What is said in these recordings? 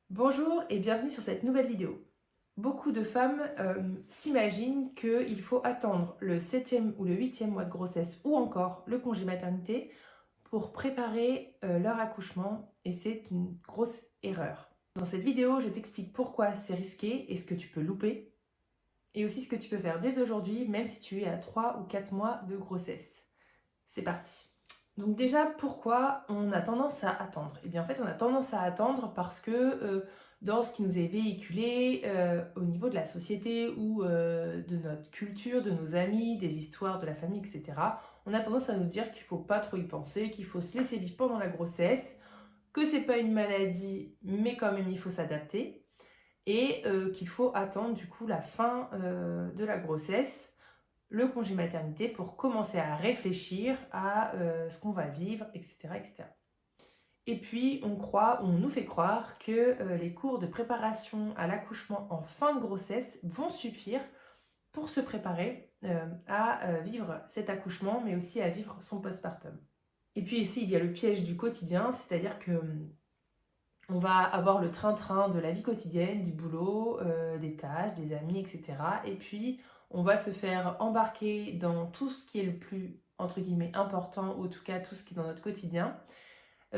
Bonjour et bienvenue sur cette nouvelle vidéo. Beaucoup de femmes s'imaginent qu'il faut attendre le 7e ou le 8e mois de grossesse ou encore le congé maternité pour préparer leur accouchement et c'est une grosse erreur. Dans cette vidéo, je t'explique pourquoi c'est risqué et ce que tu peux louper et aussi ce que tu peux faire dès aujourd'hui même si tu es à 3 ou 4 mois de grossesse. C'est parti. Donc déjà, pourquoi on a tendance à attendre? Eh bien en fait, on a tendance à attendre parce que dans ce qui nous est véhiculé au niveau de la société ou de notre culture, de nos amis, des histoires de la famille, etc., on a tendance à nous dire qu'il ne faut pas trop y penser, qu'il faut se laisser vivre pendant la grossesse, que c'est pas une maladie, mais quand même il faut s'adapter, et qu'il faut attendre du coup la fin de la grossesse, le congé maternité pour commencer à réfléchir à ce qu'on va vivre, etc., etc. Et puis, on nous fait croire que les cours de préparation à l'accouchement en fin de grossesse vont suffire pour se préparer à vivre cet accouchement, mais aussi à vivre son postpartum. Et puis ici, il y a le piège du quotidien, c'est-à-dire que on va avoir le train-train de la vie quotidienne, du boulot, des tâches, des amis, etc. Et puis, on va se faire embarquer dans tout ce qui est le plus, entre guillemets, important, ou en tout cas tout ce qui est dans notre quotidien,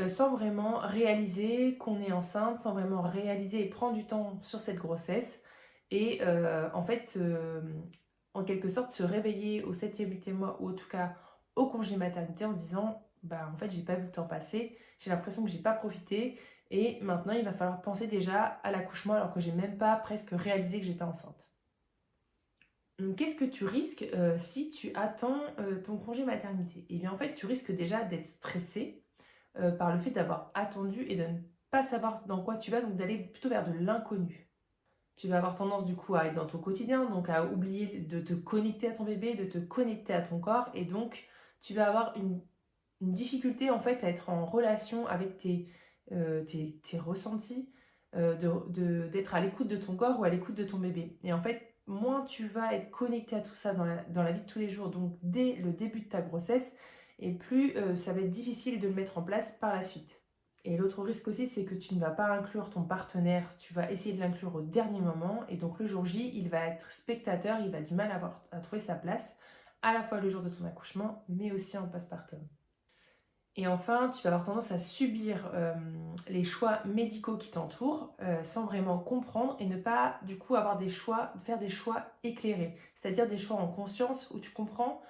sans vraiment réaliser qu'on est enceinte, sans vraiment réaliser et prendre du temps sur cette grossesse. Et en fait, en quelque sorte, se réveiller au 7e, 8e mois, ou en tout cas au congé maternité en se disant, bah en fait, j'ai pas vu le temps passer, j'ai l'impression que j'ai pas profité, et maintenant il va falloir penser déjà à l'accouchement alors que j'ai même pas presque réalisé que j'étais enceinte. Donc, qu'est-ce que tu risques si tu attends ton congé maternité? Eh bien en fait, tu risques déjà d'être stressé par le fait d'avoir attendu et de ne pas savoir dans quoi tu vas, donc d'aller plutôt vers de l'inconnu. Tu vas avoir tendance du coup à être dans ton quotidien, donc à oublier de te connecter à ton bébé, de te connecter à ton corps, et donc tu vas avoir une difficulté en fait à être en relation avec tes ressentis, d'être à l'écoute de ton corps ou à l'écoute de ton bébé. Et en fait, moins tu vas être connecté à tout ça dans la vie de tous les jours, donc dès le début de ta grossesse, et plus ça va être difficile de le mettre en place par la suite. Et l'autre risque aussi, c'est que tu ne vas pas inclure ton partenaire, tu vas essayer de l'inclure au dernier moment, et donc le jour J, il va être spectateur, il va du mal à trouver sa place, à la fois le jour de ton accouchement, mais aussi en postpartum. Et enfin, tu vas avoir tendance à subir les choix médicaux qui t'entourent sans vraiment comprendre et ne pas du coup avoir des choix, faire des choix éclairés, c'est-à-dire des choix en conscience où tu comprends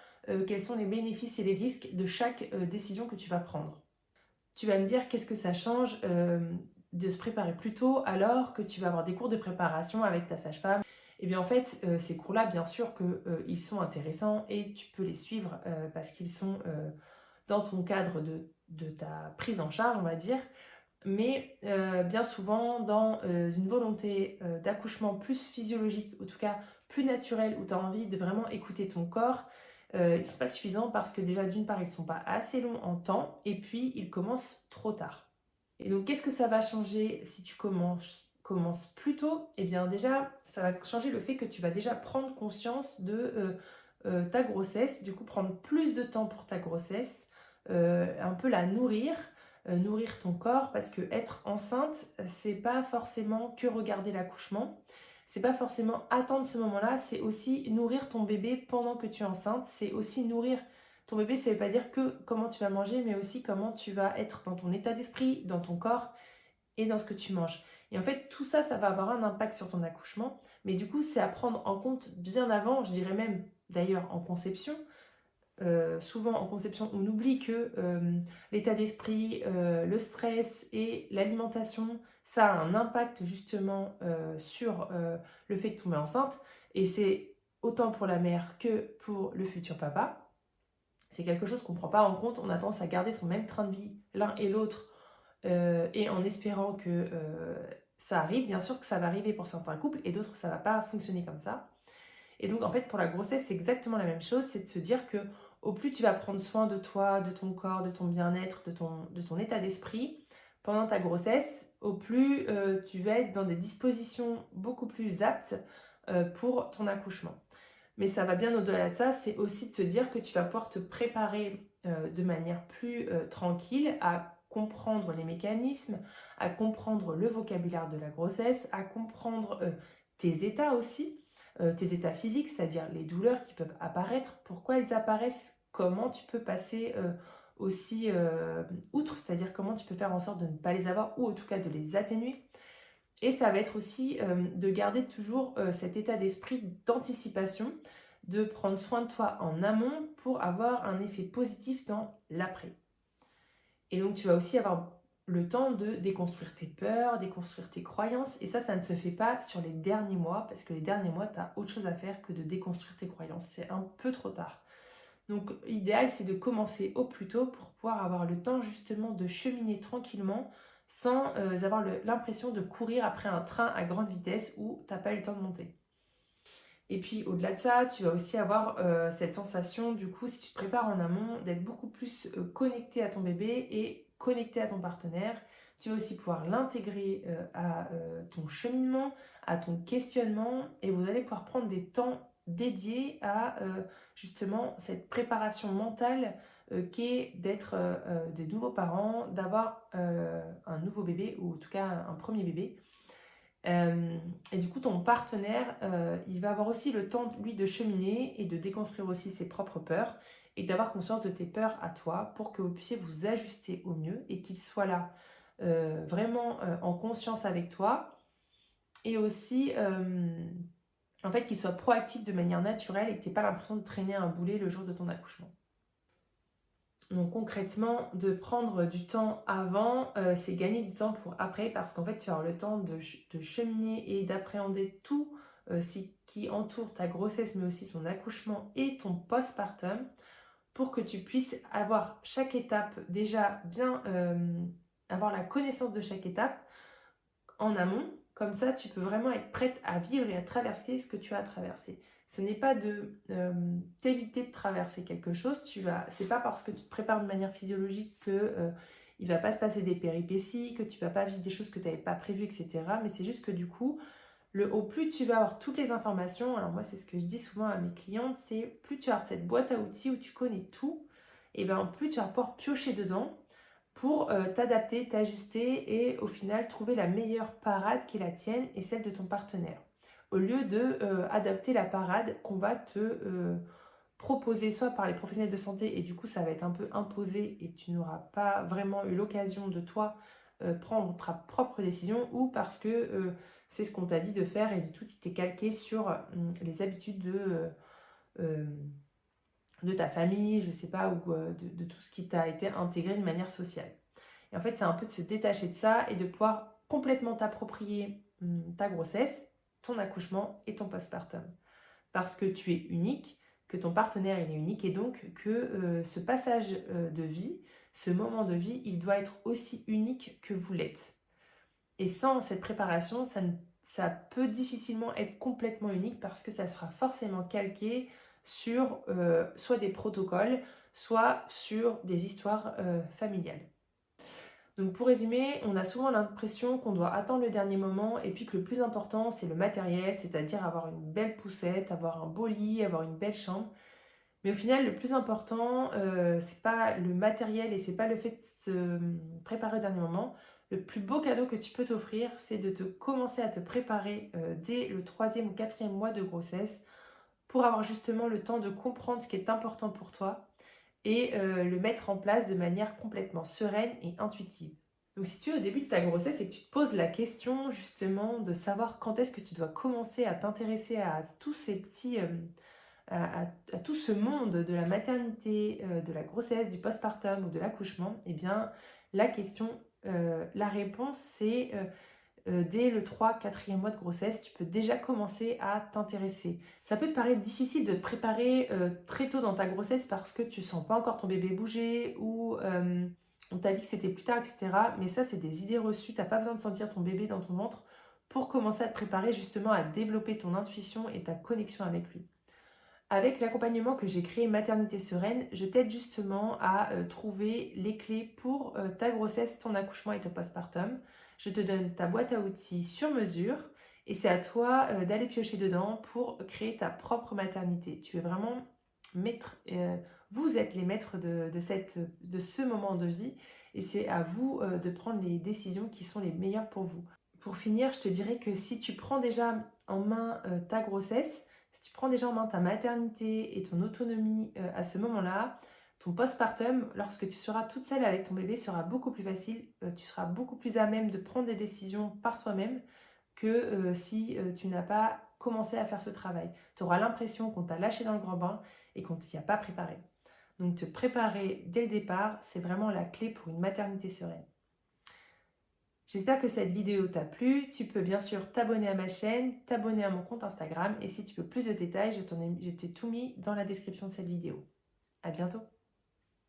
quels sont les bénéfices et les risques de chaque décision que tu vas prendre. Tu vas me dire qu'est-ce que ça change de se préparer plus tôt alors que tu vas avoir des cours de préparation avec ta sage-femme. Et bien en fait, ces cours-là, bien sûr qu'ils sont intéressants et tu peux les suivre parce qu'ils sont dans ton cadre de ta prise en charge, on va dire. Mais bien souvent, dans une volonté d'accouchement plus physiologique, en tout cas plus naturelle, où tu as envie de vraiment écouter ton corps, ils ne sont pas suffisants parce que déjà, d'une part, ils ne sont pas assez longs en temps et puis ils commencent trop tard. Et donc, qu'est-ce que ça va changer si tu commences plus tôt? Eh bien, déjà, ça va changer le fait que tu vas déjà prendre conscience de ta grossesse, du coup, prendre plus de temps pour ta grossesse, un peu la nourrir, nourrir ton corps, parce que être enceinte, c'est pas forcément que regarder l'accouchement, c'est pas forcément attendre ce moment-là, c'est aussi nourrir ton bébé pendant que tu es enceinte, c'est aussi nourrir ton bébé. Ça veut pas dire que comment tu vas manger, mais aussi comment tu vas être dans ton état d'esprit, dans ton corps et dans ce que tu manges. Et en fait, tout ça, ça va avoir un impact sur ton accouchement, mais du coup, c'est à prendre en compte bien avant, je dirais même d'ailleurs en conception. Souvent en conception, on oublie que l'état d'esprit, le stress et l'alimentation, ça a un impact justement sur le fait de tomber enceinte. Et c'est autant pour la mère que pour le futur papa. C'est quelque chose qu'on ne prend pas en compte. On a tendance à garder son même train de vie l'un et l'autre et en espérant que ça arrive. Bien sûr que ça va arriver pour certains couples et d'autres, ça ne va pas fonctionner comme ça. Et donc, en fait, pour la grossesse, c'est exactement la même chose. C'est de se dire que au plus tu vas prendre soin de toi, de ton corps, de ton bien-être, de ton état d'esprit pendant ta grossesse, au plus tu vas être dans des dispositions beaucoup plus aptes pour ton accouchement. Mais ça va bien au-delà de ça, c'est aussi de se dire que tu vas pouvoir te préparer de manière plus tranquille à comprendre les mécanismes, à comprendre le vocabulaire de la grossesse, à comprendre tes états aussi, tes états physiques, c'est-à-dire les douleurs qui peuvent apparaître, pourquoi elles apparaissent, comment tu peux passer aussi outre, c'est-à-dire comment tu peux faire en sorte de ne pas les avoir ou en tout cas de les atténuer. Et ça va être aussi de garder toujours cet état d'esprit d'anticipation, de prendre soin de toi en amont pour avoir un effet positif dans l'après. Et donc tu vas aussi avoir le temps de déconstruire tes peurs, déconstruire tes croyances. Et ça ne se fait pas sur les derniers mois, parce que les derniers mois, tu as autre chose à faire que de déconstruire tes croyances. C'est un peu trop tard. Donc l'idéal, c'est de commencer au plus tôt pour pouvoir avoir le temps justement de cheminer tranquillement sans avoir l'impression de courir après un train à grande vitesse où tu n'as pas eu le temps de monter. Et puis au-delà de ça, tu vas aussi avoir cette sensation, du coup, si tu te prépares en amont, d'être beaucoup plus connecté à ton bébé et connecté à ton partenaire. Tu vas aussi pouvoir l'intégrer à ton cheminement, à ton questionnement, et vous allez pouvoir prendre des temps dédiés à justement cette préparation mentale qu'est d'être des nouveaux parents, d'avoir un nouveau bébé, ou en tout cas un premier bébé. Et du coup, ton partenaire, il va avoir aussi le temps, lui, de cheminer et de déconstruire aussi ses propres peurs et d'avoir conscience de tes peurs à toi pour que vous puissiez vous ajuster au mieux et qu'il soit là vraiment en conscience avec toi et aussi en fait qu'il soit proactif de manière naturelle et que tu n'aies pas l'impression de traîner un boulet le jour de ton accouchement. Donc concrètement, de prendre du temps avant, c'est gagner du temps pour après parce qu'en fait, tu as le temps de cheminer et d'appréhender tout ce qui entoure ta grossesse, mais aussi ton accouchement et ton postpartum pour que tu puisses avoir chaque étape déjà bien, avoir la connaissance de chaque étape en amont. Comme ça, tu peux vraiment être prête à vivre et à traverser ce que tu as à traverser. Ce n'est pas de t'éviter de traverser quelque chose. C'est pas parce que tu te prépares de manière physiologique que il va pas se passer des péripéties, que tu vas pas vivre des choses que tu n'avais pas prévues, etc. Mais c'est juste que du coup, au plus tu vas avoir toutes les informations, alors moi c'est ce que je dis souvent à mes clientes, c'est plus tu as cette boîte à outils où tu connais tout, et bien plus tu vas pouvoir piocher dedans pour t'adapter, t'ajuster et au final trouver la meilleure parade qui est la tienne et celle de ton partenaire. Au lieu de adapter la parade qu'on va te proposer soit par les professionnels de santé et du coup ça va être un peu imposé et tu n'auras pas vraiment eu l'occasion de toi prendre ta propre décision ou parce que c'est ce qu'on t'a dit de faire et du tout tu t'es calqué sur les habitudes de ta famille, je sais pas, ou de tout ce qui t'a été intégré de manière sociale. Et en fait, c'est un peu de se détacher de ça et de pouvoir complètement t'approprier ta grossesse, ton accouchement et ton postpartum. Parce que tu es unique, que ton partenaire il est unique et donc que ce passage de vie, ce moment de vie, il doit être aussi unique que vous l'êtes. Et sans cette préparation, ça peut difficilement être complètement unique parce que ça sera forcément calqué sur soit des protocoles, soit sur des histoires familiales. Donc pour résumer, on a souvent l'impression qu'on doit attendre le dernier moment et puis que le plus important c'est le matériel, c'est-à-dire avoir une belle poussette, avoir un beau lit, avoir une belle chambre. Mais au final, le plus important, c'est pas le matériel et c'est pas le fait de se préparer au dernier moment. Le plus beau cadeau que tu peux t'offrir, c'est de te commencer à te préparer dès le 3e ou 4e mois de grossesse pour avoir justement le temps de comprendre ce qui est important pour toi et le mettre en place de manière complètement sereine et intuitive. Donc si tu es au début de ta grossesse et que tu te poses la question justement de savoir quand est-ce que tu dois commencer à t'intéresser à tous ces petits... à tout ce monde de la maternité, de la grossesse, du postpartum ou de l'accouchement, eh bien la réponse c'est dès le 3-4e mois de grossesse, tu peux déjà commencer à t'intéresser. Ça peut te paraître difficile de te préparer très tôt dans ta grossesse parce que tu sens pas encore ton bébé bouger ou on t'a dit que c'était plus tard, etc. Mais ça, c'est des idées reçues. Tu n'as pas besoin de sentir ton bébé dans ton ventre pour commencer à te préparer justement à développer ton intuition et ta connexion avec lui. Avec l'accompagnement que j'ai créé Maternité Sereine, je t'aide justement à trouver les clés pour ta grossesse, ton accouchement et ton postpartum. Je te donne ta boîte à outils sur mesure et c'est à toi d'aller piocher dedans pour créer ta propre maternité. Tu es vraiment maître, vous êtes les maîtres de ce moment de vie et c'est à vous de prendre les décisions qui sont les meilleures pour vous. Pour finir, je te dirais que si tu prends déjà en main ta grossesse, si tu prends déjà en main ta maternité et ton autonomie à ce moment-là, ton postpartum, lorsque tu seras toute seule avec ton bébé, sera beaucoup plus facile. Tu seras beaucoup plus à même de prendre des décisions par toi-même que si tu n'as pas commencé à faire ce travail. Tu auras l'impression qu'on t'a lâché dans le grand bain et qu'on ne t'y a pas préparé. Donc te préparer dès le départ, c'est vraiment la clé pour une maternité sereine. J'espère que cette vidéo t'a plu. Tu peux bien sûr t'abonner à ma chaîne, t'abonner à mon compte Instagram et si tu veux plus de détails, je t'ai tout mis dans la description de cette vidéo. À bientôt!